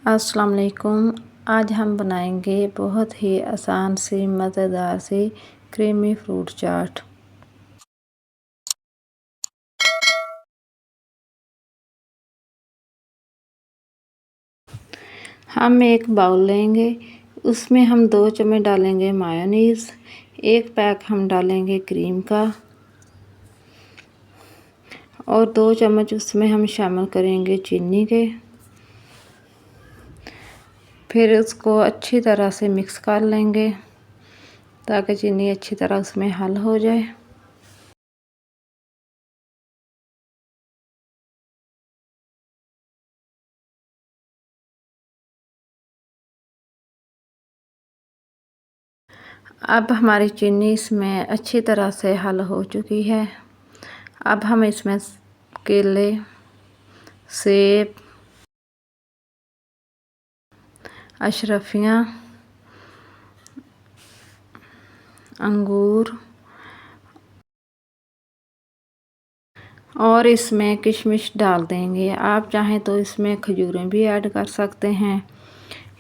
अस्सलाम वालेकुम। आज हम बनाएंगे बहुत ही आसान सी मज़ेदार सी क्रीमी फ्रूट चाट। हम एक बाउल लेंगे, उसमें हम 2 चम्मच डालेंगे मायोनीज़, 1 पैक हम डालेंगे क्रीम का और 2 चम्मच उसमें हम शामिल करेंगे चीनी के। फिर उसको अच्छी तरह से मिक्स कर लेंगे ताकि चीनी अच्छी तरह उसमें हल हो जाए। अब हमारी चीनी इसमें अच्छी तरह से हल हो चुकी है। अब हम इसमें केले, सेब, अशरफियाँ, अंगूर और इसमें किशमिश डाल देंगे। आप चाहें तो इसमें खजूरें भी ऐड कर सकते हैं।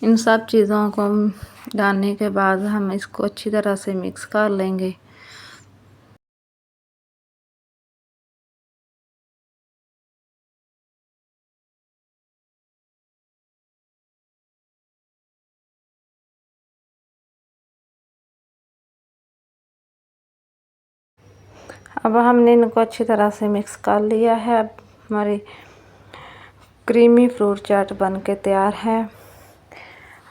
इन सब चीज़ों को डालने के बाद हम इसको अच्छी तरह से मिक्स कर लेंगे। अब हमने इनको अच्छी तरह से मिक्स कर लिया है। अब हमारी क्रीमी फ्रूट चाट बन के तैयार है।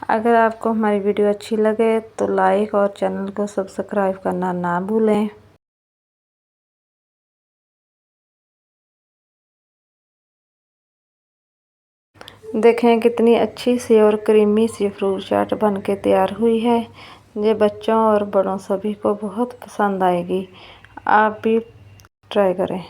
अगर आपको हमारी वीडियो अच्छी लगे तो लाइक और चैनल को सब्सक्राइब करना ना भूलें। देखें कितनी अच्छी सी और क्रीमी सी फ्रूट चाट बन के तैयार हुई है। ये बच्चों और बड़ों सभी को बहुत पसंद आएगी। आप भी ट्राई करें।